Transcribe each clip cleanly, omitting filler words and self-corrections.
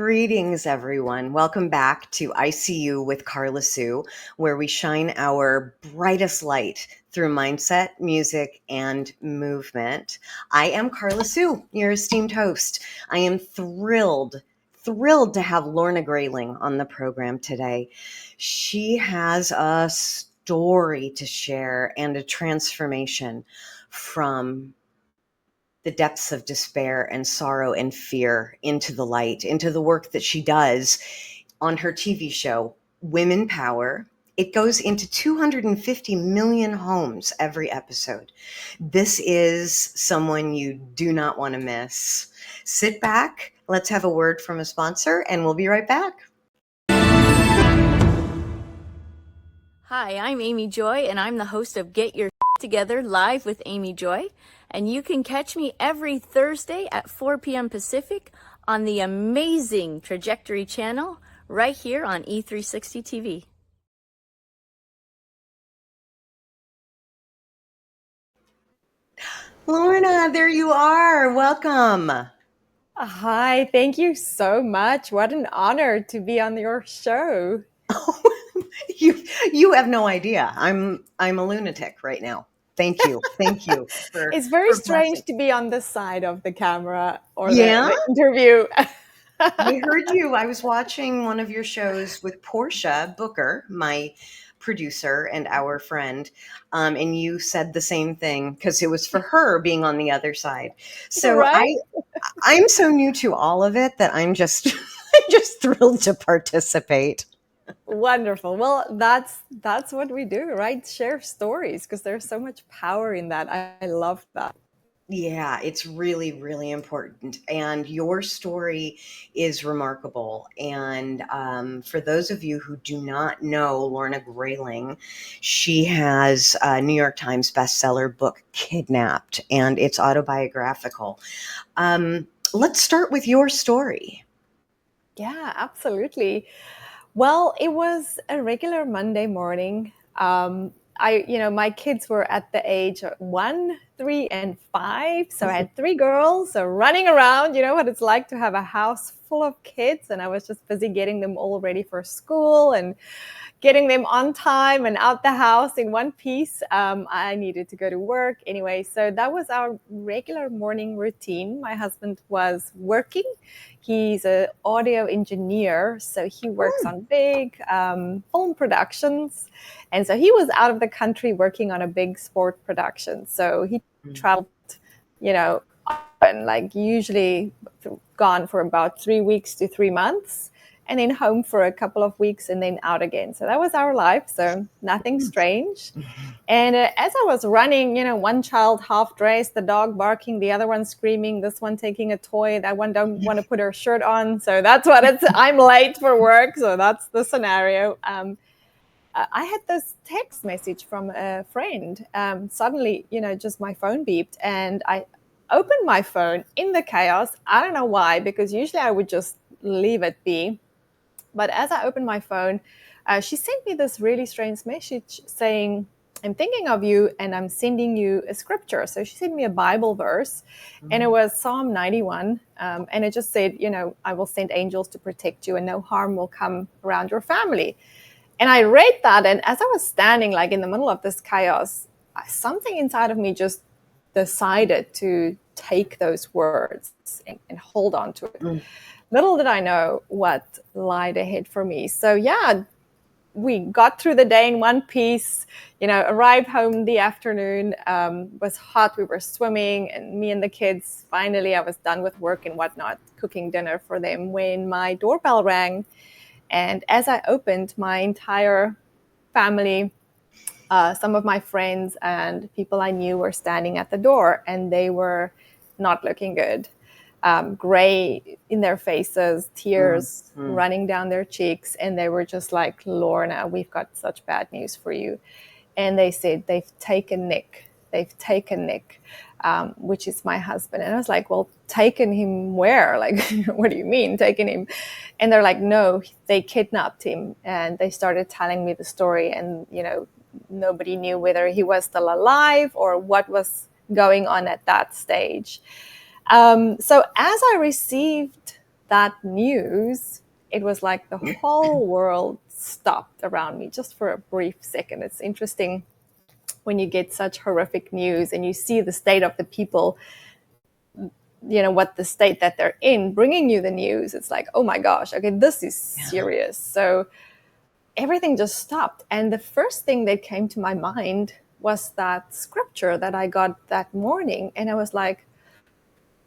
Greetings, everyone. Welcome back to ICU with Karla Sue, where we shine our brightest light through mindset, music, and movement. I am Karla Sue, your esteemed host. I am thrilled to have Lorna Greyling on the program today. She has a story to share and a transformation from the depths of despair and sorrow and fear into the light, into the work that she does on her TV show, Women Power. It goes into 250 million homes every episode. This is someone you do not want to miss. Sit back, let's have a word from a sponsor, and we'll be right back. Hi, I'm Amy Joy, and I'm the host of Get Your Together Live with Amy Joy. And you can catch me every Thursday at 4 p.m. Pacific on the amazing Trajectory channel right here on E360 TV. Lorna, there you are. Welcome. Hi, thank you so much. What an honor to be on your show. You have no idea. I'm a lunatic right now. Thank you. It's very strange to be on this side of the camera or Yeah? the interview. I heard you. I was watching one of your shows with Portia Booker, my producer and our friend, and you said the same thing because it was for her being on the other side. So Right? I'm so new to all of it that I'm just I'm just thrilled to participate. Wonderful. Well, that's what we do, right? Share stories because there's so much power in that. I love that. Yeah, it's really, really important. And your story is remarkable. And for those of you who do not know Lorna Greyling, she has a New York Times bestseller book, Kidnapped, and it's autobiographical. Let's start with your story. Yeah, absolutely. Well, it was a regular Monday morning. My kids were at the age of 1, 3, and 5. So I had 3 girls running around. You know what it's like to have a house full of kids. And I was just busy getting them all ready for school and getting them on time and out the house in one piece. I needed to go to work anyway. So that was our regular morning routine. My husband was working. He's an audio engineer, so he works on big film productions. And so he was out of the country working on a big sport production. So he traveled, often, like usually gone for about 3 weeks to 3 months, and then home for a couple of weeks and then out again. So that was our life. So nothing strange. And as I was running, one child half dressed, the dog barking, the other one screaming, this one taking a toy, that one don't want to put her shirt on. So that's what it's, I'm late for work. So that's the scenario. I had this text message from a friend. Suddenly, just my phone beeped and I opened my phone in the chaos. I don't know why, because usually I would just leave it be. But as I opened my phone, she sent me this really strange message saying, I'm thinking of you and I'm sending you a scripture. So she sent me a Bible verse and it was Psalm 91. And it just said, I will send angels to protect you and no harm will come around your family. And I read that. And as I was standing like in the middle of this chaos, something inside of me just decided to take those words and hold on to it. Little did I know what lied ahead for me. So yeah, we got through the day in one piece, arrived home in the afternoon, was hot, we were swimming, and me and the kids, finally I was done with work and whatnot, cooking dinner for them when my doorbell rang. And as I opened, my entire family, some of my friends and people I knew were standing at the door, and they were not looking good. Gray in their faces, tears running down their cheeks. And they were just like, Lorna, we've got such bad news for you. And they said, they've taken Nick, which is my husband. And I was like, well, taken him where? Like, what do you mean taken him? And they're like, no, they kidnapped him. And they started telling me the story. And, nobody knew whether he was still alive or what was going on at that stage. So as I received that news, it was like the whole world stopped around me just for a brief second. It's interesting when you get such horrific news and you see the state of the people, what the state that they're in, bringing you the news. It's like, oh my gosh, okay, this is serious. So everything just stopped. And the first thing that came to my mind was that scripture that I got that morning. And I was like,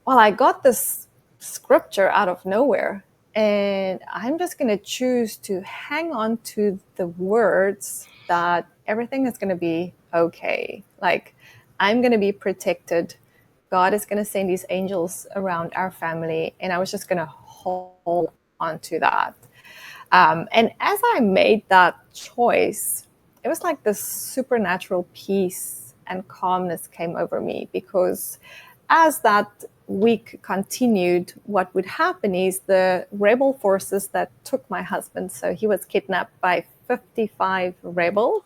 well, I got this scripture out of nowhere, and I'm just going to choose to hang on to the words that everything is going to be okay. Like, I'm going to be protected. God is going to send these angels around our family. And I was just going to hold on to that. And as I made that choice, it was like this supernatural peace and calmness came over me, because as that week continued, what would happen is the rebel forces that took my husband, so he was kidnapped by 55 rebels.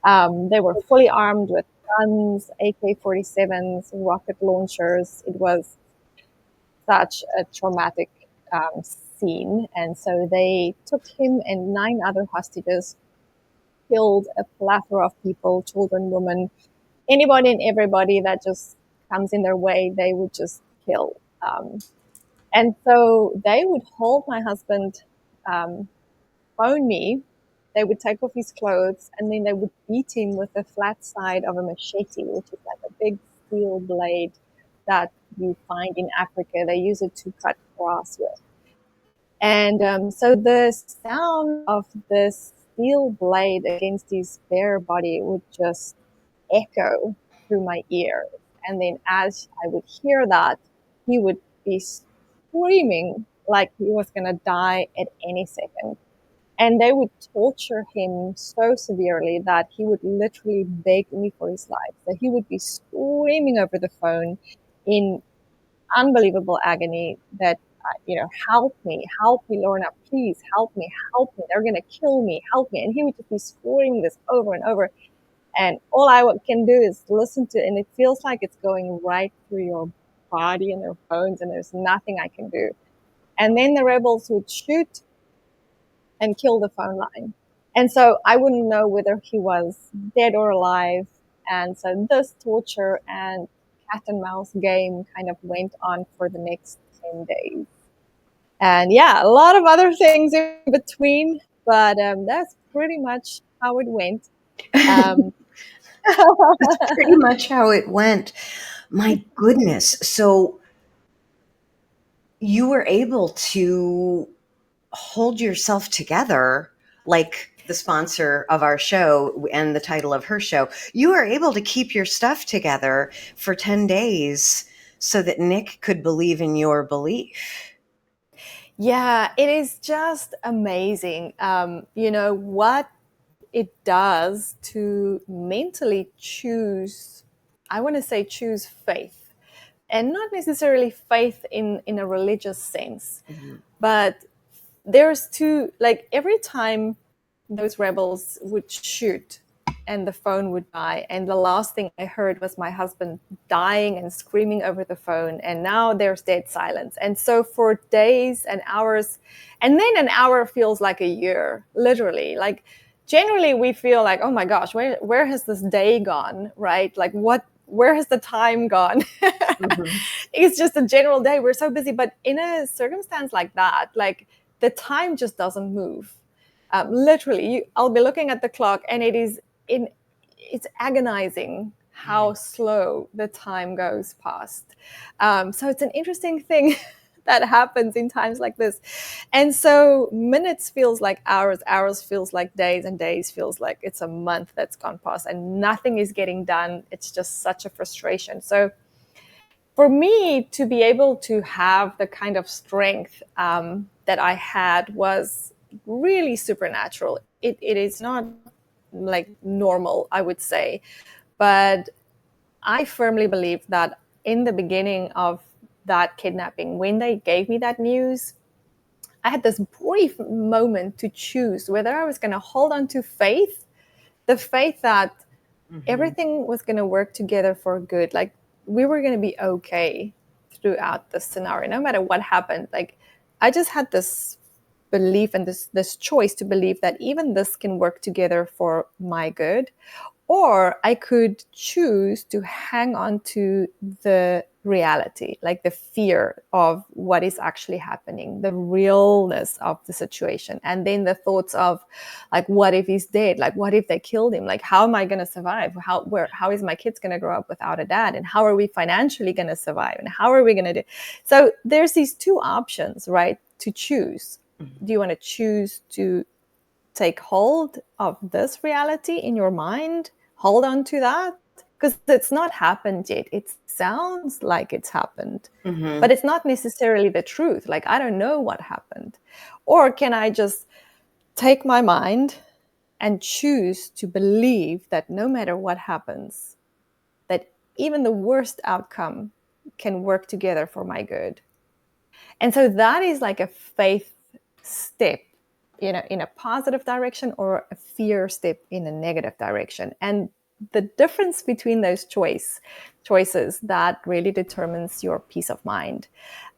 They were fully armed with guns, AK-47s, rocket launchers. It was such a traumatic scene. And so they took him and 9 other hostages, killed a plethora of people, children, women, anybody and everybody that just comes in their way, they would just kill. And so they would hold my husband, phone me, they would take off his clothes, and then they would beat him with the flat side of a machete, which is like a big steel blade that you find in Africa. They use it to cut grass with. And so the sound of this steel blade against his bare body would just echo through my ears. And then as I would hear that, he would be screaming like he was going to die at any second. And they would torture him so severely that he would literally beg me for his life. So he would be screaming over the phone in unbelievable agony that, help me, Lorna, please help me, they're going to kill me, help me. And he would just be screaming this over and over. And all I can do is listen to it, and it feels like it's going right through your body and your bones, and there's nothing I can do. And then the rebels would shoot and kill the phone line. And so I wouldn't know whether he was dead or alive. And so this torture and cat and mouse game kind of went on for the next 10 days. And yeah, a lot of other things in between, but that's pretty much how it went. That's pretty much how it went. My goodness. So you were able to hold yourself together, like the sponsor of our show and the title of her show. You were able to keep your stuff together for 10 days so that Nick could believe in your belief. Yeah, it is just amazing. What it does to mentally choose, I want to say choose faith, and not necessarily faith in a religious sense, but there's two, like every time those rebels would shoot and the phone would die, and the last thing I heard was my husband dying and screaming over the phone, and now there's dead silence. And so for days and hours, and then an hour feels like a year, literally. Like generally we feel like, oh my gosh, where has this day gone, right? Like where has the time gone? It's just a general day, we're so busy. But in a circumstance like that, like the time just doesn't move. Literally, I'll be looking at the clock, and it's agonizing how slow the time goes past. So it's an interesting thing that happens in times like this. And so minutes feels like hours feels like days, and days feels like it's a month that's gone past, and nothing is getting done. It's just such a frustration. So for me to be able to have the kind of strength that I had was really supernatural. It is not like normal, I would say. But I firmly believe that in the beginning of that kidnapping, when they gave me that news, I had this brief moment to choose whether I was going to hold on to faith, the faith that everything was going to work together for good. Like we were going to be okay throughout the scenario, no matter what happened. Like I just had this belief and this choice to believe that even this can work together for my good, or I could choose to hang on to the reality, like the fear of what is actually happening, the realness of the situation. And then the thoughts of, like, what if he's dead? Like, what if they killed him? Like, how am I going to survive? How is my kids going to grow up without a dad? And how are we financially going to survive? And how are we going to do? So there's these two options, right, to choose. Do you want to choose to take hold of this reality in your mind, hold on to that, because it's not happened yet. It sounds like it's happened, but it's not necessarily the truth. Like, I don't know what happened. Or can I just take my mind and choose to believe that no matter what happens, that even the worst outcome can work together for my good? And so that is like a faith step, in a positive direction, or a fear step in a negative direction. And the difference between those choices, that really determines your peace of mind.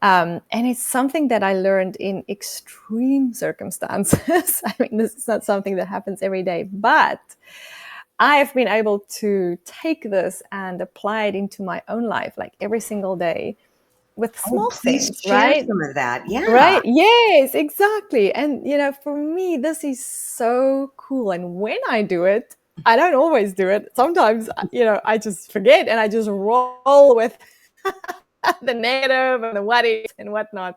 And it's something that I learned in extreme circumstances. I mean, this is not something that happens every day, but I've been able to take this and apply it into my own life, like every single day, with Oh, small please things, share right? some of that. Yeah. Right. Yes, exactly. And, for me, this is so cool. And when I do it, I don't always do it. Sometimes, I just forget and I just roll with the negative and the what ifs and whatnot.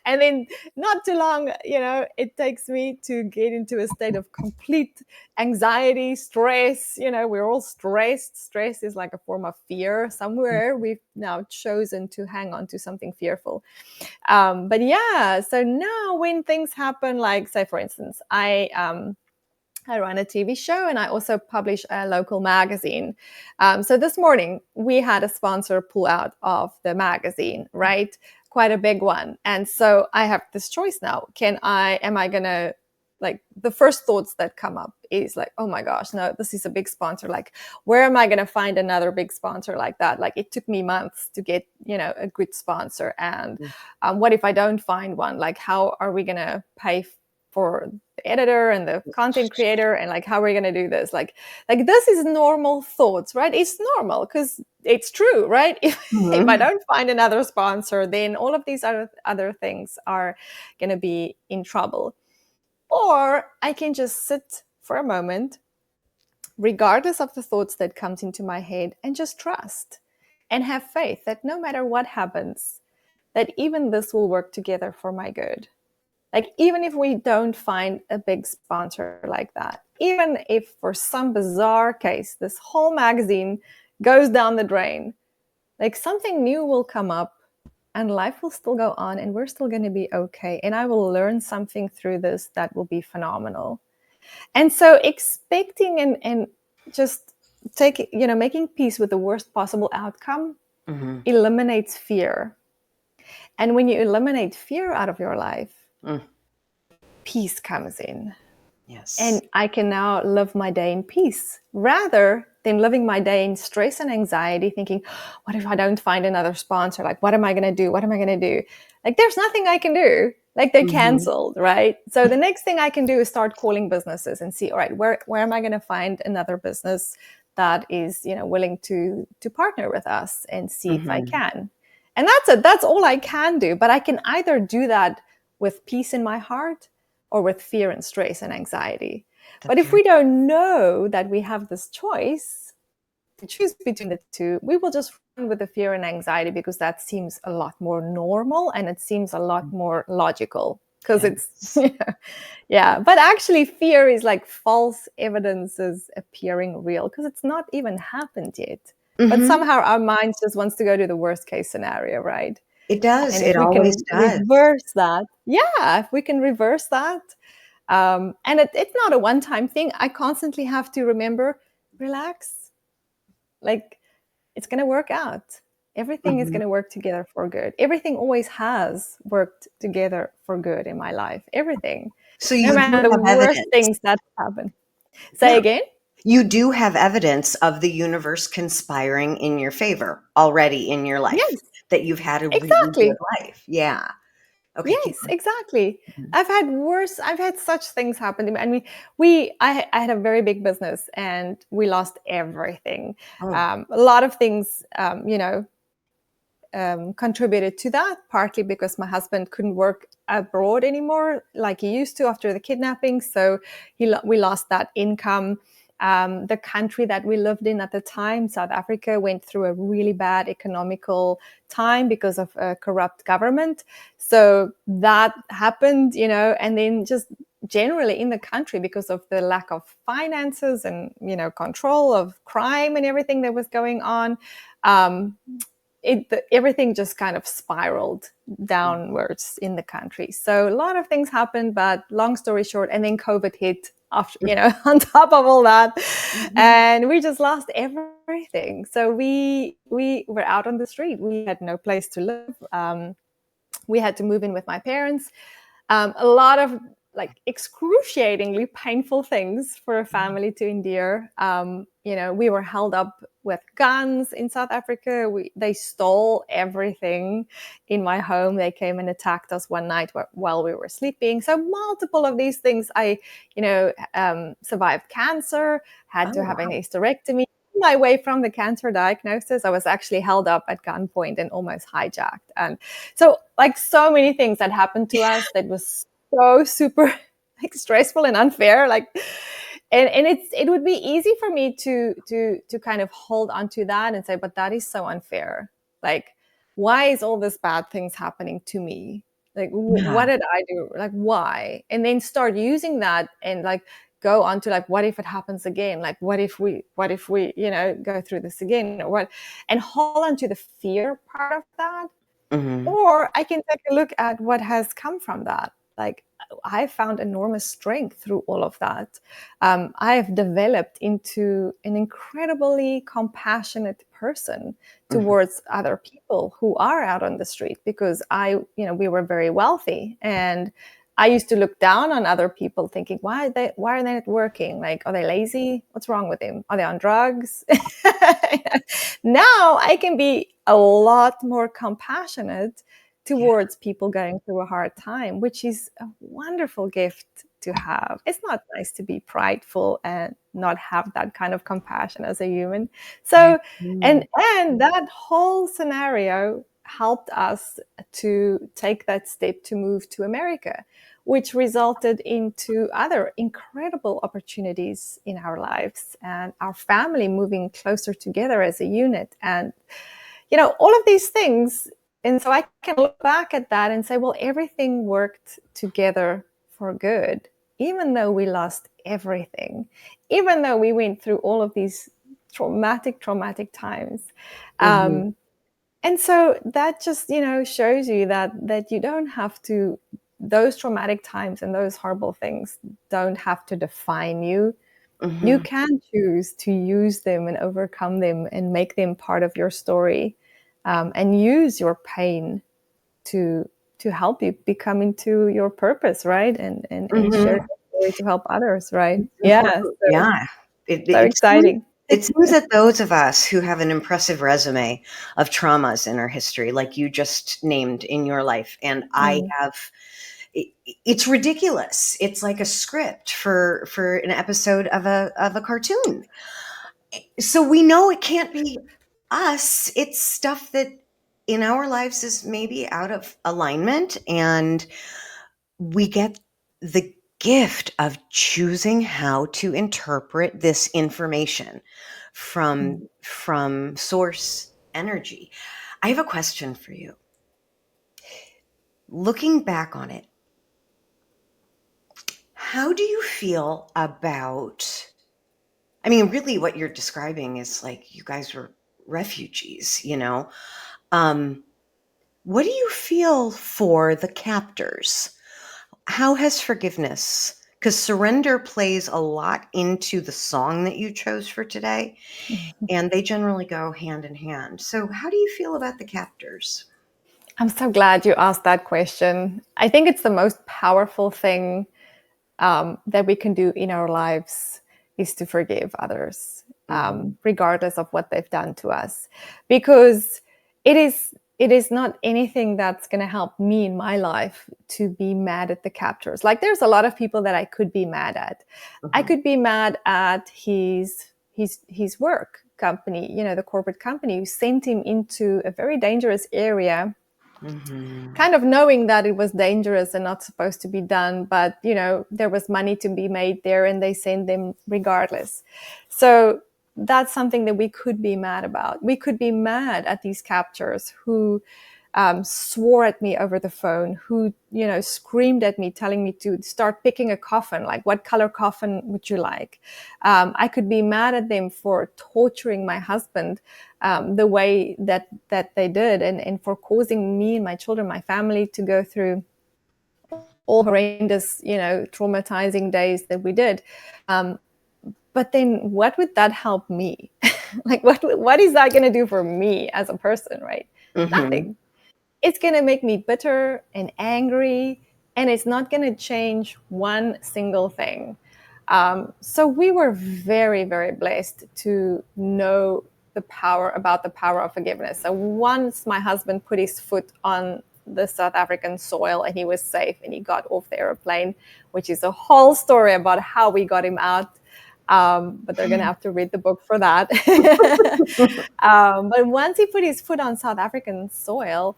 And then not too long, it takes me to get into a state of complete anxiety, stress. We're all stressed. Stress is like a form of fear. Somewhere we've now chosen to hang on to something fearful. But yeah, so now when things happen, like, say, for instance, I run a TV show and I also publish a local magazine. So this morning we had a sponsor pull out of the magazine, right? Quite a big one. And so I have this choice now. Am I going to, like, the first thoughts that come up is like, oh my gosh, no, this is a big sponsor. Like, where am I going to find another big sponsor like that? Like, it took me months to get, a good sponsor. And what if I don't find one? Like, how are we going to pay for the editor and the content creator, and like, how are we going to do this? Like this is normal thoughts, right? It's normal because it's true, right? If I don't find another sponsor, then all of these other things are going to be in trouble. Or I can just sit for a moment, regardless of the thoughts that comes into my head, and just trust and have faith that no matter what happens, that even this will work together for my good. Like, even if we don't find a big sponsor like that, even if for some bizarre case, this whole magazine goes down the drain, like, something new will come up and life will still go on and we're still going to be okay. And I will learn something through this that will be phenomenal. And so expecting and just making peace with the worst possible outcome eliminates fear. And when you eliminate fear out of your life, peace comes in. Yes. And I can now live my day in peace rather than living my day in stress and anxiety, thinking, what if I don't find another sponsor? Like, what am I going to do? What am I going to do? Like, there's nothing I can do. Like, they're canceled, right? So the next thing I can do is start calling businesses and see, all right, where am I going to find another business that is, willing to partner with us, and see if I can. And that's it. That's all I can do. But I can either do that with peace in my heart, or with fear and stress and anxiety. But if we don't know that we have this choice to choose between the two, we will just run with the fear and anxiety, because that seems a lot more normal and it seems a lot more logical, because it's, yeah. But actually, fear is like false evidences appearing real, because it's not even happened yet. But somehow our mind just wants to go to the worst case scenario, right? It does. And It if we always can does. reverse that, if we can reverse that, and it's not a one-time thing. I constantly have to remember, relax. Like, it's going to work out. Everything is going to work together for good. Everything always has worked together for good in my life. Everything. So No you do matter the have worst evidence. things that happen. Say again? You do have evidence of the universe conspiring in your favor already in your life. Yes. That you've had a really Exactly. good life. Yeah. Okay, keep Yes, going. exactly. Mhm. I've had such things happen to me. I mean, I had a very big business and we lost everything. Oh, A lot of things, contributed to that, partly because my husband couldn't work abroad anymore like he used to after the kidnapping. So we lost that income. The country that we lived in at the time, South Africa, went through a really bad economical time because of a corrupt government. So that happened, and then just generally in the country because of the lack of finances and control of crime and everything that was going on. Um, Everything just kind of spiraled wow. downwards in the country. So a lot of things happened, but long story short, and then COVID hit after, on top of all that, Mhm. and we just lost everything. So we were out on the street. We had no place to live. We had to move in with my parents. A lot of like excruciatingly painful things for a family to endure. We were held up with guns in South Africa. They stole everything in my home. They came and attacked us one night while we were sleeping. So multiple of these things. I, survived cancer, had Oh, to have a wow. hysterectomy. My way from the cancer diagnosis, I was actually held up at gunpoint and almost hijacked. And so, like, so many things that happened to us that was so super like stressful and unfair. Like, and it would be easy for me to kind of hold on to that and say, but that is so unfair. Like, why is all this bad things happening to me? Like, what Yeah. did I do? Like, why? And then start using that and like go on to like, what if it happens again? Like, what if we go through this again, or what? And hold on to the fear part of that. Hmm. Or I can take a look at what has come from that. Like, I found enormous strength through all of that. I have developed into an incredibly compassionate person Hmm. towards other people who are out on the street, because we were very wealthy, and I used to look down on other people thinking, why are they not working? Like, are they lazy? What's wrong with them? Are they on drugs? Now I can be a lot more compassionate Yeah. towards people going through a hard time, which is a wonderful gift to have. It's not nice to be prideful and not have that kind of compassion as a human. I So, and agree. and that whole scenario helped us to take that step to move to America, which resulted into other incredible opportunities in our lives and our family moving closer together as a unit. And all of these things. And so I can look back at that and say, well, everything worked together for good, even though we lost everything, even though we went through all of these traumatic times. Hmm. And so that just, shows you that you don't have to, those traumatic times and those horrible things don't have to define you. You Hmm. can choose to use them and overcome them and make them part of your story, and use your pain to help you become into your purpose, right? And share Hmm. your story to help others, right? It's Yeah, important. Yeah. so exciting. It seems that those of us who have an impressive resume of traumas in our history, like you just named in your life, and I Mm. have, it, it's ridiculous. It's like a script for an episode of a cartoon. So we know it can't be us. It's stuff that in our lives is maybe out of alignment, and we get the gift of choosing how to interpret this information Mm. from source energy. I have a question for you. Looking back on it, how do you feel about, I mean, really what you're describing is like you guys were refugees, you know? Um, what do you feel for the captors? How has forgiveness, because surrender plays a lot into the song that you chose for today, and they generally go hand in hand. So, how do you feel about the captors? I'm so glad you asked that question. I think it's the most powerful thing that we can do in our lives is to forgive others, Mhm. regardless of what they've done to us, because it is. it is not anything that's going to help me in my life to be mad at the captors. Like, there's a lot of people that I could be mad at. I Mhm. could be mad at his work company, the corporate company, who sent him into a very dangerous area, Mhm. kind of knowing that it was dangerous and not supposed to be done, but there was money to be made there, and they sent them regardless. So that's something that we could be mad about. We could be mad at these captors who swore at me over the phone, who screamed at me, telling me to start picking a coffin, like, what color coffin would you like? I could be mad at them for torturing my husband the way that they did, and for causing me and my children, my family, to go through all horrendous, traumatizing days that we did. But then what would that help me? Like, what is that going to do for me as a person, right? Mhm. Nothing. It's going to make me bitter and angry, and it's not going to change one single thing. So we were very, very blessed to know about the power of forgiveness. So once my husband put his foot on the South African soil and he was safe and he got off the airplane, which is a whole story about how we got him out. But they're going to have to read the book for that. But once he put his foot on South African soil,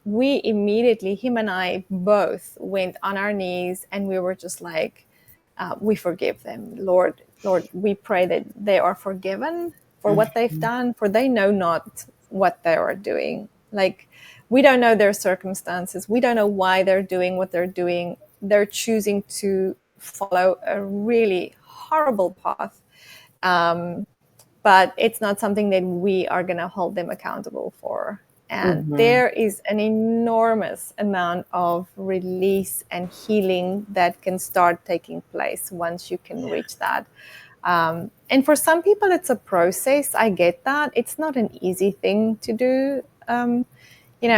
we immediately, him and I both, went on our knees, and we were just like, we forgive them. Lord, we pray that they are forgiven for what they've Mhm. done, for they know not what they are doing. Like, we don't know their circumstances. We don't know why they're doing what they're doing. They're choosing to follow a really horrible path. But it's not something that we are going to hold them accountable for. And Mhm. there is an enormous amount of release and healing that can start taking place once you can reach that. And for some people, it's a process. I get that. It's not an easy thing to do.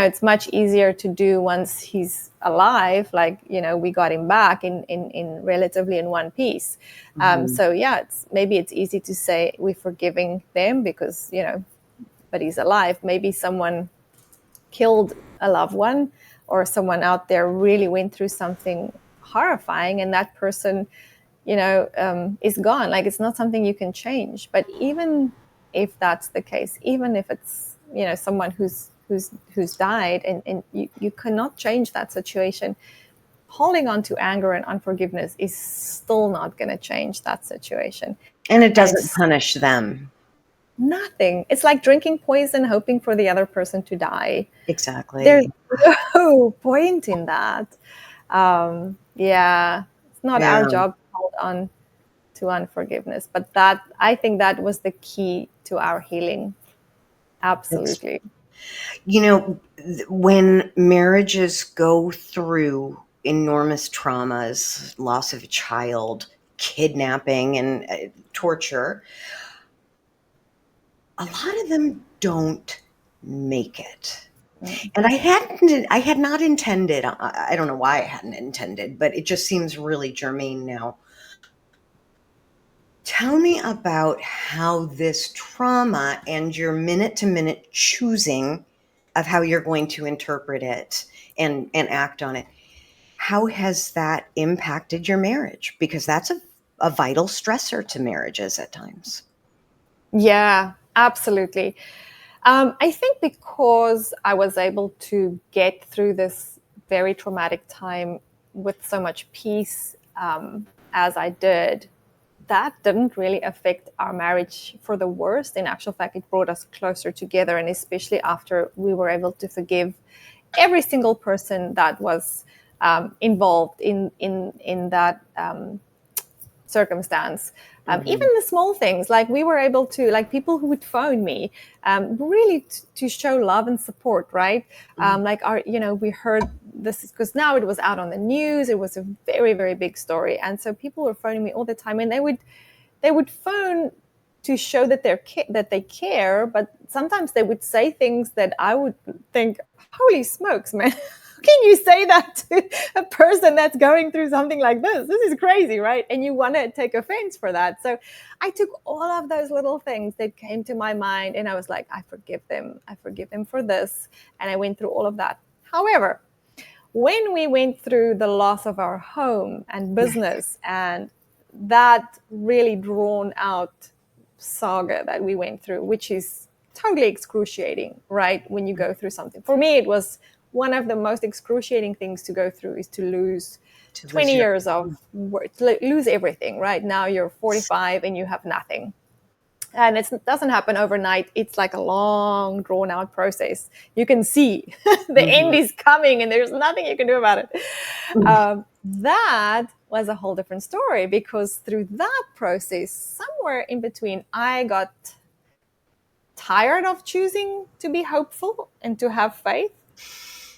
It's much easier to do once he's alive. Like, we got him back in relatively in one piece. Mhm. So yeah, it's easy to say we're forgiving them because, but he's alive. Maybe someone killed a loved one, or someone out there really went through something horrifying, and that person, is gone. Like, it's not something you can change. But even if that's the case, even if it's, someone who's died, and you cannot change that situation, holding on to anger and unforgiveness is still not going to change that situation. And it And doesn't it's punish them. nothing. It's like drinking poison, hoping for the other person to die. There's Exactly. no point in that. Yeah, it's not our Yeah. job to hold on to unforgiveness, but I think that was the key to our healing. It's, Absolutely. when marriages go through enormous traumas, loss of a child, kidnapping, and torture, a lot of them don't make it. Mm. And I had not intended, I don't know why I hadn't intended, but it just seems really germane now. Tell me about how this trauma and your minute to minute choosing of how you're going to interpret it and act on it. How has that impacted your marriage? Because that's a vital stressor to marriages at times. Yeah, absolutely. I think because I was able to get through this very traumatic time with so much peace, as I did, that didn't really affect our marriage for the worst. In actual fact, it brought us closer together, and especially after we were able to forgive every single person that was involved in that circumstance. Even Mhm. the small things, like we were able to, like, people who would phone me, really to show love and support, right? Mhm. Like, we heard this because now it was out on the news. It was a very, very big story, and so people were phoning me all the time, and they would phone to show that that they care, but sometimes they would say things that I would think, "Holy smokes, man! can you say that to a person that's going through something like this? This is crazy, right? And you want to take offense for that. So I took all of those little things that came to my mind, and I was like, I forgive them. I forgive them for this. And I went through all of that. However, when we went through the loss of our home and business, and that really drawn out saga that we went through, which is totally excruciating, right? When you go through something. For me, it was one of the most excruciating things to go through, is to lose 20 years of work, lose everything, right? Now you're 45 and you have nothing. And it doesn't happen overnight. It's like a long, drawn out process. You can see the end is coming and there's nothing you can do about it. That was a whole different story, because through that process, somewhere in between, I got tired of choosing to be hopeful and to have faith,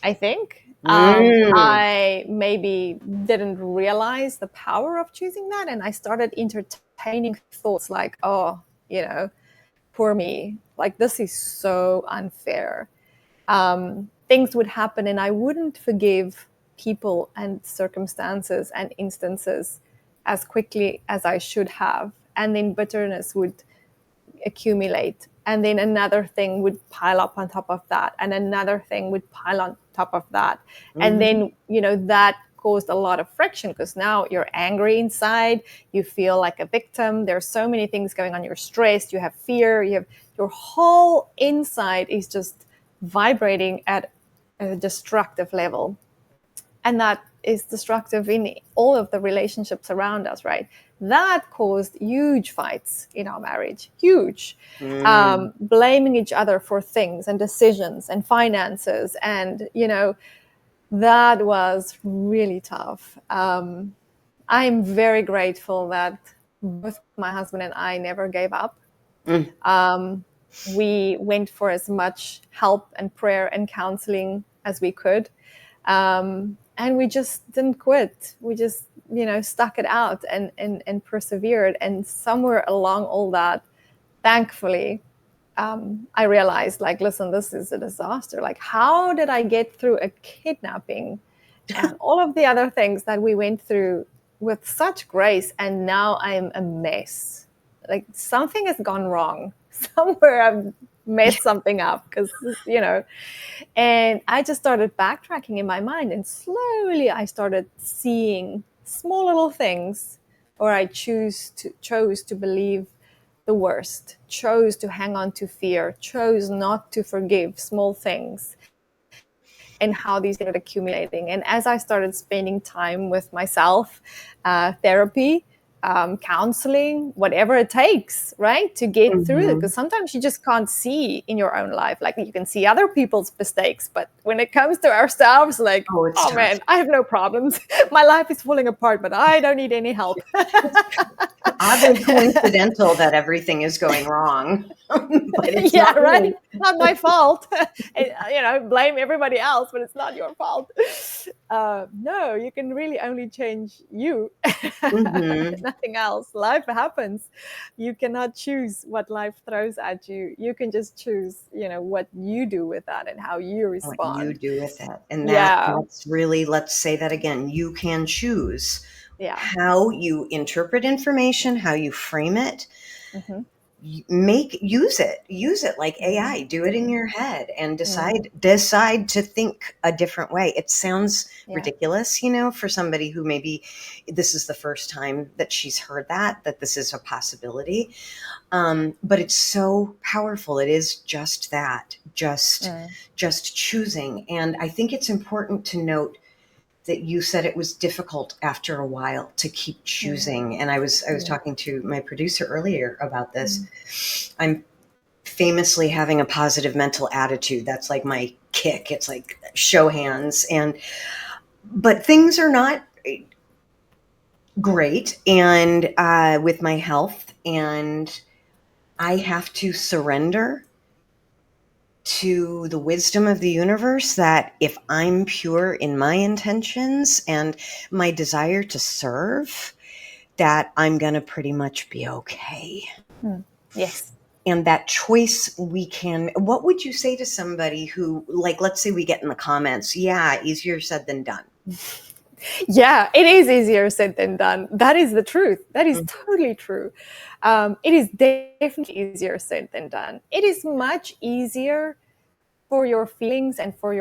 I think. I maybe didn't realize the power of choosing that. And I started entertaining thoughts like, oh, poor me, like this is so unfair. Things would happen and I wouldn't forgive people and circumstances and instances as quickly as I should have. And then bitterness would accumulate. And then another thing would pile up on top of that. And another thing would pile on top of that. And then, that caused a lot of friction, because now you're angry inside, you feel like a victim, there's so many things going on, you're stressed, you have fear, your whole inside is just vibrating at a destructive level. And that is destructive in all of the relationships around us, right? That caused huge fights in our marriage, huge. Blaming each other for things and decisions and finances, and that was really tough. I'm very grateful that both my husband and I never gave up. We went for as much help and prayer and counseling as we could. And we just didn't quit. We just, stuck it out and persevered. And somewhere along all that, thankfully, I realized, like, listen, this is a disaster. Like, how did I get through a kidnapping and all of the other things that we went through with such grace? And now I'm a mess. Like, something has gone wrong. Somewhere I've messed something up, because, and I just started backtracking in my mind. And slowly I started seeing small little things where I chose to believe the worst, chose to hang on to fear, chose not to forgive small things, and how these started accumulating. And as I started spending time with myself, therapy, counseling, whatever it takes, right, to get through it. Because sometimes you just can't see in your own life. Like, you can see other people's mistakes, but when it comes to ourselves, like, oh man, I have no problems. My life is falling apart, but I don't need any help. Oddly coincidental that everything is going wrong. But it's yeah, not right. me. Not my fault. And, blame everybody else, but it's not your fault. No, you can really only change you. Nothing else. Life happens. You cannot choose what life throws at you. You can just choose, what you do with that and how you respond. What you do with it. And that's really, let's say that again, you can choose how you interpret information, how you frame it. Use it like AI. Do it in your head and decide to think a different way. It sounds ridiculous, for somebody who maybe this is the first time that she's heard that this is a possibility. But it's so powerful. It is just that, just choosing. And I think it's important to note that you said it was difficult after a while to keep choosing. And I was talking to my producer earlier about this. I'm famously having a positive mental attitude. That's like my kick. It's like show hands. But things are not great. And with my health, and I have to surrender to the wisdom of the universe that if I'm pure in my intentions and my desire to serve, that I'm going to pretty much be okay. Yes. and that choice we can, what would you say to somebody who, like, let's say we get in the comments, yeah, easier said than done. Yeah, it is easier said than done. That is the truth. That is totally true. It is definitely easier said than done. It is much easier for your feelings and for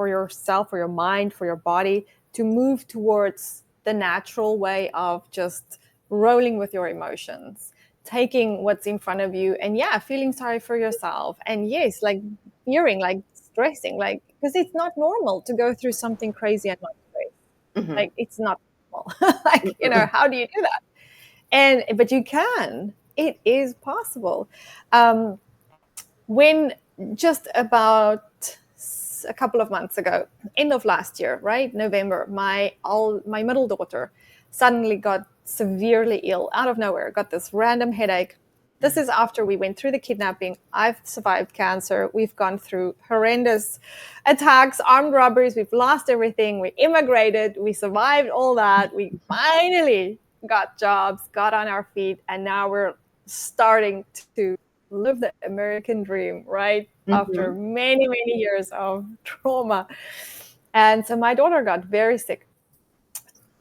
yourself, for your mind, for your body to move towards the natural way of just rolling with your emotions, taking what's in front of you, and feeling sorry for yourself. And yes, like fearing, like stressing, like, because it's not normal to go through something crazy and not stress. Mm-hmm. Like, it's not normal. Like, how do you do that? But you can. It is possible. When just about a couple of months ago, end of last year, right, November, my middle daughter suddenly got severely ill out of nowhere, got this random headache. This is after we went through the kidnapping. I've survived cancer. We've gone through horrendous attacks, armed robberies. We've lost everything. We immigrated. We survived all that. We finally got jobs, got on our feet, and now we're starting to live the American dream, right? After many, many years of trauma. And so my daughter got very sick.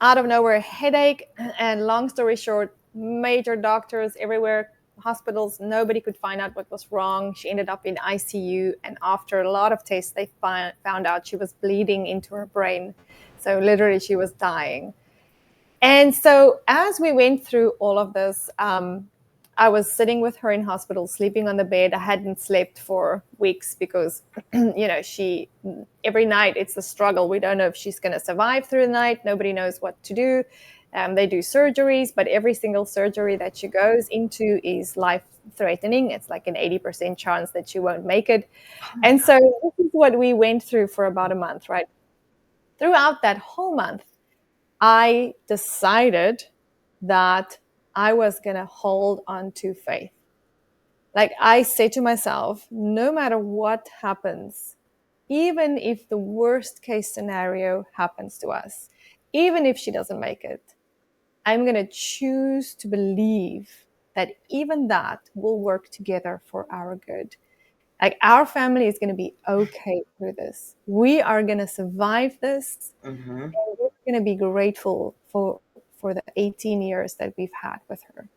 Out of nowhere, headache, and long story short, major doctors everywhere, hospitals, nobody could find out what was wrong. She ended up in ICU, and after a lot of tests, they found out she was bleeding into her brain. So literally, she was dying. And so as we went through all of this, I was sitting with her in hospital, sleeping on the bed. I hadn't slept for weeks because, she, every night it's a struggle. We don't know if she's going to survive through the night. Nobody knows what to do. They do surgeries, but every single surgery that she goes into is life-threatening. It's like an 80% chance that she won't make it. And so this is what we went through for about a month, right? Throughout that whole month, I decided that I was going to hold on to faith. Like, I say to myself, no matter what happens, even if the worst case scenario happens to us, even if she doesn't make it, I'm going to choose to believe that even that will work together for our good. Like, our family is going to be okay through this. We are going to survive this. And we're going to be grateful for the 18 years that we've had with her.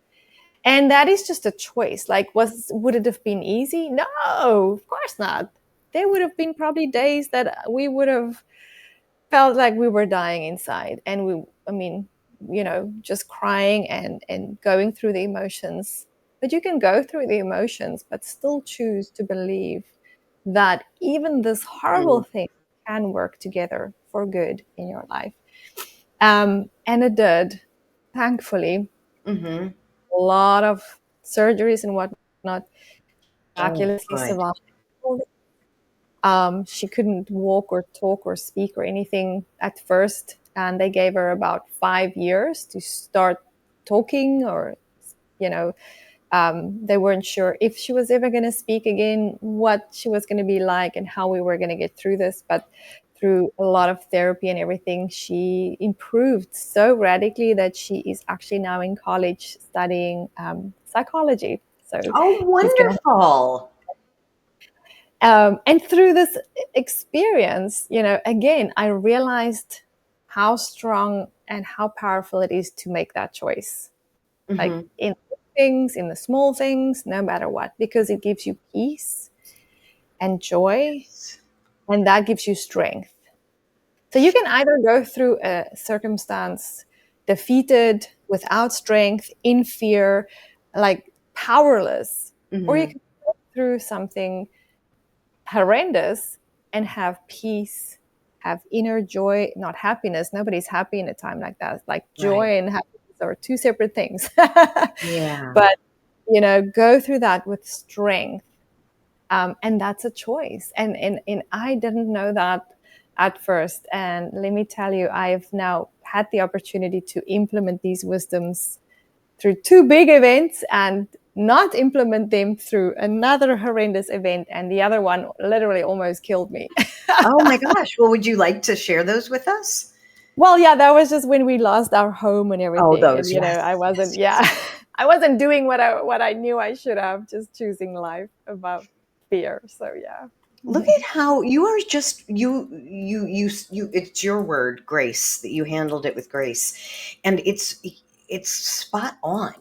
And that is just a choice. Like, would it have been easy? No, of course not. There would have been probably days that we would have felt like we were dying inside. And just crying and going through the emotions. But you can go through the emotions, but still choose to believe that even this horrible thing can work together for good in your life. And it did, thankfully. A lot of surgeries and whatnot, miraculously survived. She couldn't walk or talk or speak or anything at first, and they gave her about 5 years to start talking, or they weren't sure if she was ever going to speak again, what she was going to be like, and how we were going to get through this. But through a lot of therapy and everything, she improved so radically that she is actually now in college studying psychology. So, wonderful. And through this experience, again, I realized how strong and how powerful it is to make that choice. Like, in things, in the small things, no matter what, because it gives you peace and joy, and that gives you strength. So you can either go through a circumstance defeated, without strength, in fear, like powerless, or you can go through something horrendous and have peace, have inner joy, not happiness. Nobody's happy in a time like that. Like, joy and happiness are two separate things. But, go through that with strength. And that's a choice. And I didn't know that at first. And let me tell you, I've now had the opportunity to implement these wisdoms through 2 big events and not implement them through another horrendous event. And the other one literally almost killed me. Oh my gosh. Well, would you like to share those with us? Well, yeah, that was just when we lost our home and everything. Oh, those, and, yes, I wasn't, I wasn't doing what I knew I should have, just choosing life above fear. So yeah. Look at how you are just you it's your word, grace, that you handled it with grace. And it's spot on.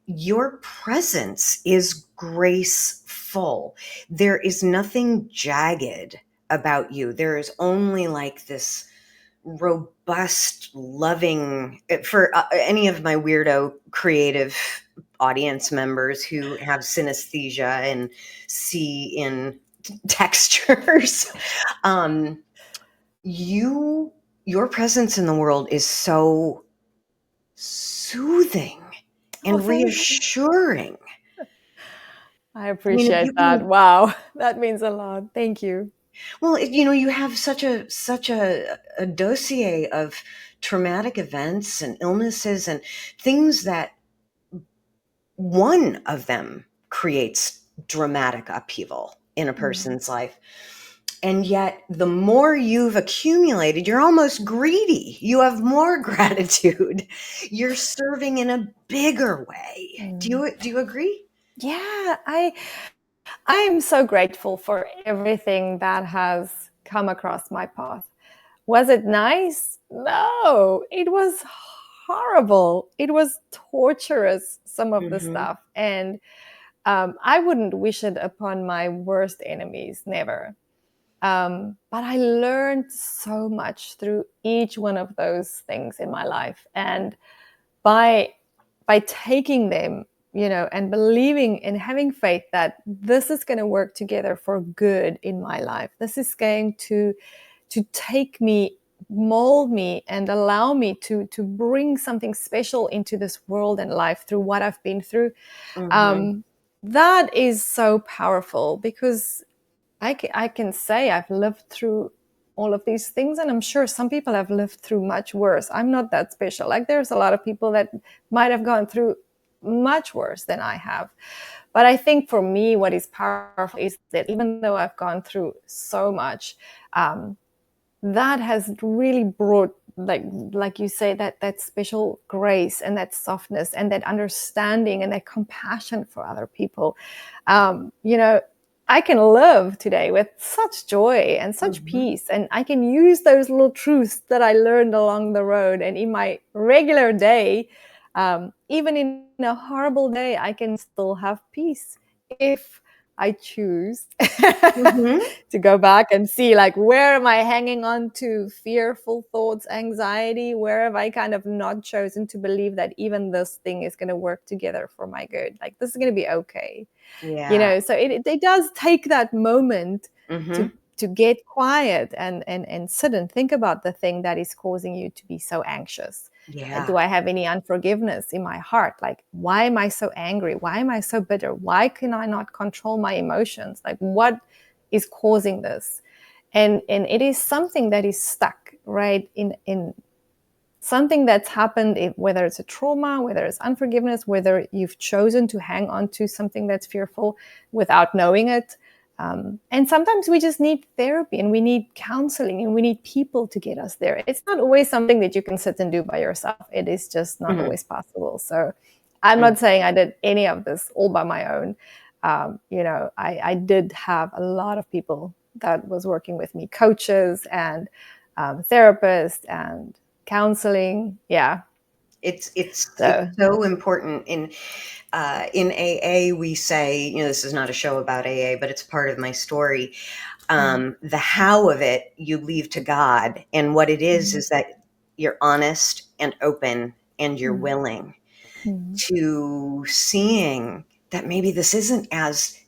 Your presence is graceful. There is nothing jagged about you. There is only like this robust, loving, for any of my weirdo creative audience members who have synesthesia and see in textures. um, your presence in the world is so soothing Oh, and thank you. reassuring. I I mean, if appreciate you that. can, Wow, that means a lot. Thank you. well, you have such a dossier of traumatic events and illnesses and things that one of them creates dramatic upheaval in a person's life. And yet, the more you've accumulated, you're almost greedy. You have more gratitude. You're serving in a bigger way. Do you agree? Yeah, I am so grateful for everything that has come across my path. Was it nice? No, it was horrible. It was torturous, some of the Mm-hmm. stuff. And I wouldn't wish it upon my worst enemies, never. But I learned so much through each one of those things in my life. And by taking them, and believing and having faith that this is going to work together for good in my life, this is going to take me, mold me, and allow me to bring something special into this world and life through what I've been through. Mm-hmm. um, that is so powerful, because I can say I've lived through all of these things, and I'm sure some people have lived through much worse. I'm not that special. Like, there's a lot of people that might have gone through much worse than I have. But I think for me, what is powerful is that even though I've gone through so much, that has really brought, like you say, that special grace and that softness and that understanding and that compassion for other people. I can live today with such joy and such Mm-hmm. peace, and I can use those little truths that I learned along the road and in my regular day. Even in a horrible day, I can still have peace if I choose Mm-hmm. to go back and see, like, where am I hanging on to fearful thoughts, anxiety? Where have I kind of not chosen to believe that even this thing is going to work together for my good? Like, this is going to be okay. Yeah. So it does take that moment Mm-hmm. to get quiet and sit and think about the thing that is causing you to be so anxious. Yeah. Do I have any unforgiveness in my heart? Like, why am I so angry? Why am I so bitter? Why can I not control my emotions? Like, what is causing this? And it is something that is stuck, right, in something that's happened, whether it's a trauma, whether it's unforgiveness, whether you've chosen to hang on to something that's fearful without knowing it. And sometimes we just need therapy, and we need counseling, and we need people to get us there. It's not always something that you can sit and do by yourself. It is just not Mm-hmm. always possible. So I'm not saying I did any of this all by my own. I did have a lot of people that was working with me, coaches and therapists and counseling. Yeah. It's So so important. In AA, we say, this is not a show about AA, but it's part of my story. The how of it you leave to God, and what it is that you're honest and open, and you're willing to seeing that maybe this isn't as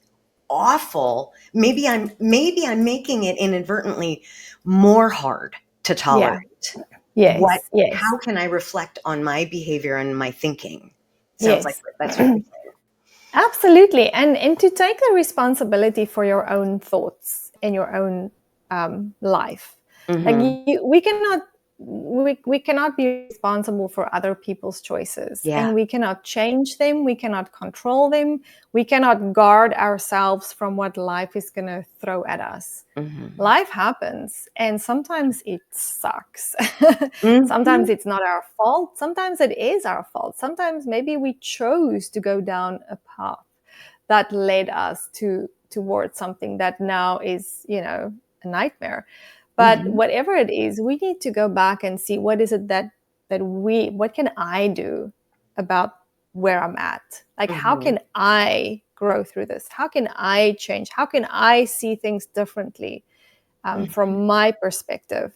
awful. Maybe I'm making it inadvertently more hard to yeah. tolerate. Yes. How Yes. can I reflect on my behavior and my thinking? Sounds like Yes. that's what you're saying. Absolutely. And to take the responsibility for your own thoughts and your own life. Like, Mm-hmm. we cannot we cannot be responsible for other people's choices, Yeah. and we cannot change them. We cannot control them. We cannot guard ourselves from what life is going to throw at us. Mm-hmm. Life happens, and sometimes it sucks. Mm-hmm. Sometimes it's not our fault. Sometimes it is our fault. Sometimes maybe we chose to go down a path that led us towards something that now is, a nightmare. But Mm-hmm. whatever it is, we need to go back and see what is it what can I do about where I'm at? Like, how Mm-hmm. can I grow through this? How can I change? How can I see things differently from my perspective?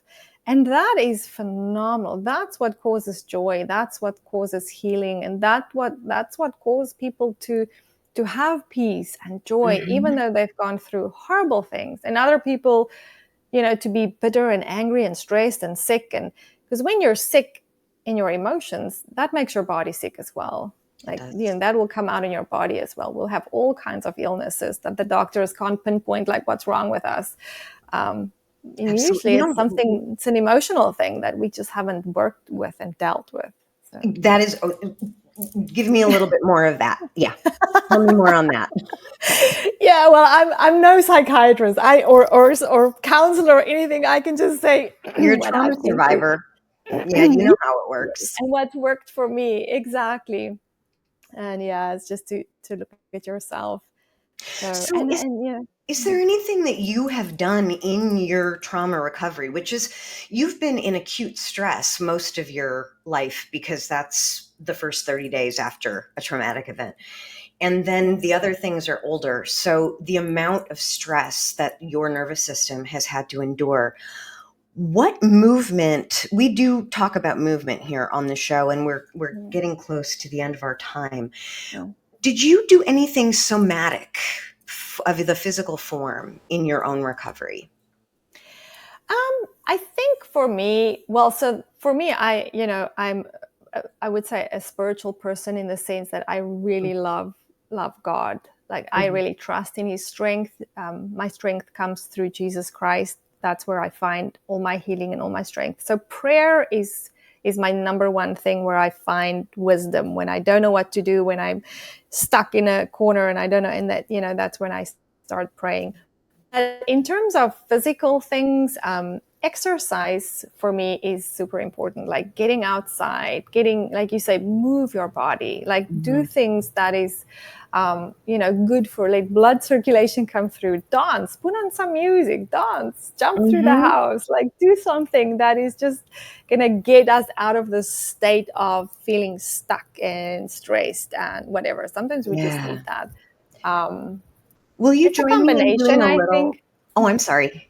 And that is phenomenal. That's what causes joy. That's what causes healing, and that's what causes people to have peace and joy, even Mm-hmm. though they've gone through horrible things. And other people, to be bitter and angry and stressed and sick. And because when you're sick in your emotions, that makes your body sick as well. It Like, does. that will come out in your body as well. We'll have all kinds of illnesses that the doctors can't pinpoint, like what's wrong with us. And Absolutely. usually it's an emotional thing that we just haven't worked with and dealt with. So. That is, give me a little bit more of that. Yeah. Tell me more on that. Yeah, well, I'm no psychiatrist, or counselor or anything. I can just say You're a what trauma I've been through. survivor. Yeah, you know how it works. And what worked for me exactly. And yeah, it's just to look at yourself. So So and yeah. is there anything that you have done in your trauma recovery, which is you've been in acute stress most of your life because that's the first 30 days after a traumatic event. And then the other things are older. So the amount of stress that your nervous system has had to endure, what movement, we do talk about movement here on the show, and we're getting close to the end of our time. Yeah. Did you do anything somatic of the physical form in your own recovery? I think for me, so for me, I would say a spiritual person, in the sense that I really love God. Like, I Mhm. really trust in His strength. My strength comes through Jesus Christ. That's where I find all my healing and all my strength. So prayer is my number one thing, where I find wisdom when I don't know what to do, when I'm stuck in a corner and I don't know, and that's when I start praying. In terms of physical things, exercise for me is super important. Like getting outside, like you say, move your body, like do Mhm. things that is, good for, like, blood circulation come through. Dance, put on some music, dance, jump through the Mhm. house, like do something that is just gonna get us out of the state of feeling stuck and stressed and whatever. Sometimes we just Yeah. need that. Um, Will you it's a join me in doing combination, a I little? think. Oh, I'm sorry.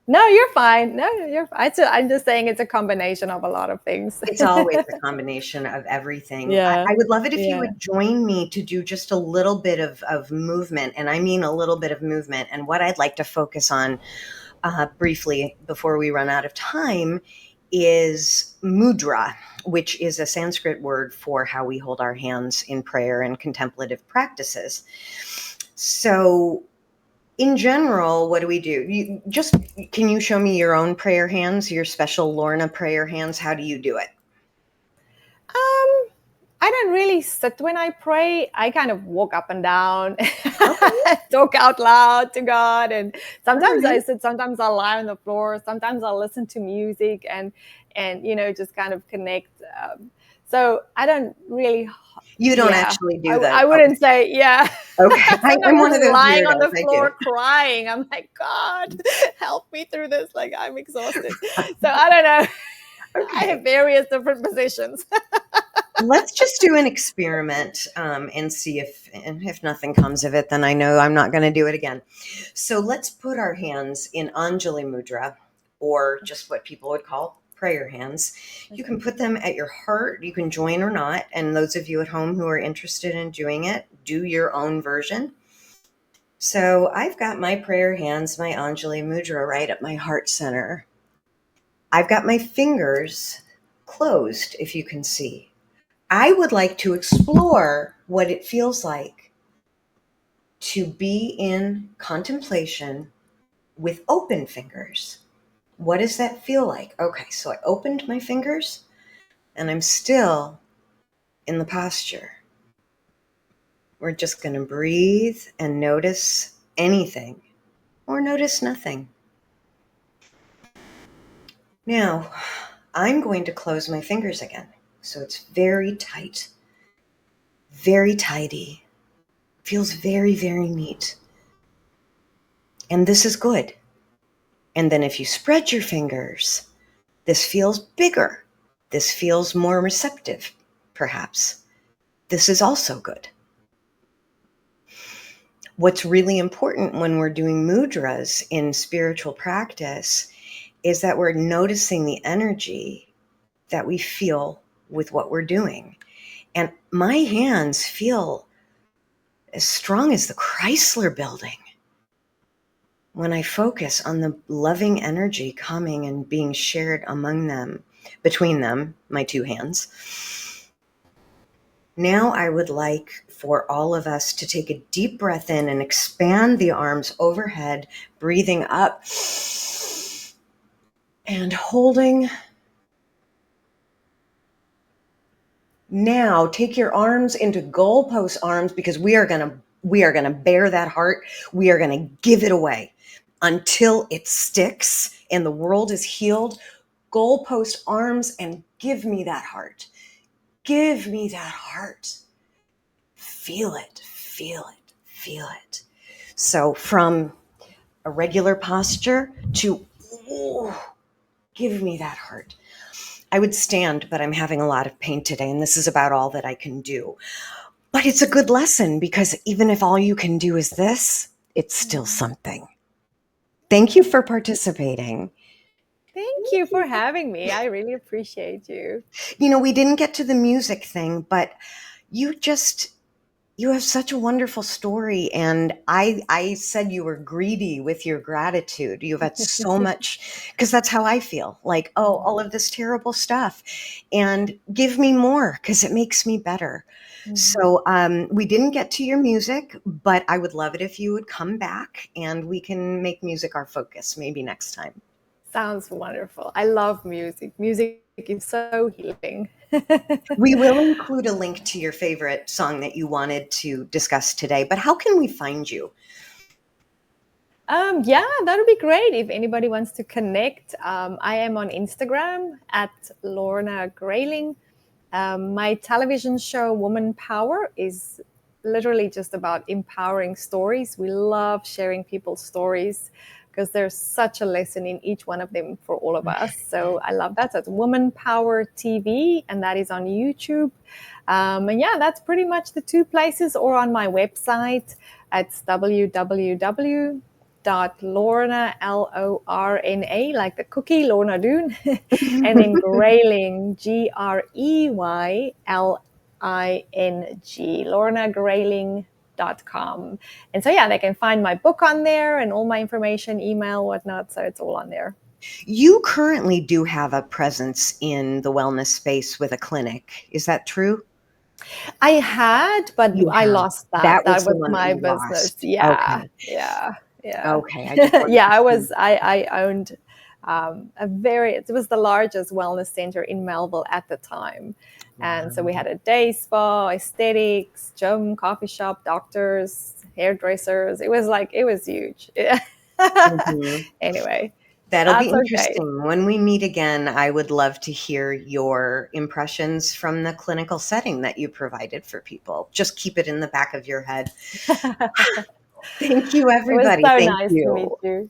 No, you're fine. No, you're fine. I'm just saying it's a combination of a lot of things. It's always a combination of everything. Yeah. I would love it if you Yeah. would join me to do just a little bit of movement. And I mean a little bit of movement. And what I'd like to focus on briefly before we run out of time is mudra, which is a Sanskrit word for how we hold our hands in prayer and contemplative practices. So, in general, what do we do? Can you show me your own prayer hands, your special Lorna prayer hands? How do you do it? Um, I don't really sit when I pray. I kind of walk up and down, Okay. talk out loud to God, and All sometimes I right. sit, sometimes I'll lie on the floor, sometimes I'll listen to music and just kind of connect. So I don't really, You don't yeah. actually I, do the I wouldn't say, yeah. okay. Sometimes I'm I'm one of just those lying on weirdos. the I floor do. crying. I'm like, God, help me through this. Like, I'm exhausted. So I don't know. I Okay. have various different positions. Let's just do an experiment and see if nothing comes of it, then I know I'm not going to do it again. So let's put our hands in Anjali Mudra, or just what people would call prayer hands. You Okay. can put them at your heart. You can join or not. And those of you at home who are interested in doing it, do your own version. So I've got my prayer hands, my Anjali Mudra, right at my heart center. I've got my fingers closed, if you can see. I would like to explore what it feels like to be in contemplation with open fingers. What does that feel like? Okay, so I opened my fingers and I'm still in the posture. We're just going to breathe and notice anything or notice nothing. Now, I'm going to close my fingers again. So it's very tight, very tidy, feels very, very neat. And this is good. And then if you spread your fingers, this feels bigger. This feels more receptive, perhaps. This is also good. What's really important when we're doing mudras in spiritual practice is that we're noticing the energy that we feel with what we're doing. And my hands feel as strong as the Chrysler Building when I focus on the loving energy coming and being shared among them, between them, my two hands. Now I would like for all of us to take a deep breath in and expand the arms overhead, breathing up and holding. Now take your arms into goalpost arms, because we are going to bear that heart. We are going to give it away until it sticks and the world is healed. Goalpost arms and give me that heart. Give me that heart. Feel it, feel it, feel it. So from a regular posture to, ooh, give me that heart. I would stand, but I'm having a lot of pain today, and this is about all that I can do. But it's a good lesson, because even if all you can do is this, it's still something. Thank you for participating. Thank you for having me. I really appreciate you. You know, we didn't get to the music thing, but you have such a wonderful story. And I said you were greedy with your gratitude. You've had so much, because that's how I feel. Like, oh, all of this terrible stuff. And give me more, because it makes me better. Mm-hmm. So we didn't get to your music, but I would love it if you would come back and we can make music our focus maybe next time. Sounds wonderful. I love music. Music is so healing. We will include a link to your favorite song that you wanted to discuss today, but how can we find you? Yeah, that would be great if anybody wants to connect. I am on Instagram at Lorna Greyling. My television show, Woman Power, is literally just about empowering stories. We love sharing people's stories because there's such a lesson in each one of them for all of us. So I love that. So it's Woman Power TV, and that is on YouTube. And yeah, that's pretty much the two places, or on my website. It's www.Lorna, Lorna, like the cookie, Lorna Doone, and then Greyling, Greyling, LornaGreyling.com. And so, yeah, they can find my book on there and all my information, email, whatnot. So it's all on there. You currently do have a presence in the wellness space with a clinic. Is that true? I had, but I lost that. That was my business. Lost. Yeah. Okay. Yeah. Okay. I just I owned it was the largest wellness center in Melville at the time. And so we had a day spa, aesthetics, gym, coffee shop, doctors, hairdressers. It was huge. Mm-hmm. Anyway. That'll be interesting. Okay. When we meet again, I would love to hear your impressions from the clinical setting that you provided for people. Just keep it in the back of your head. Thank you, everybody. It was so Thank nice you. to meet you.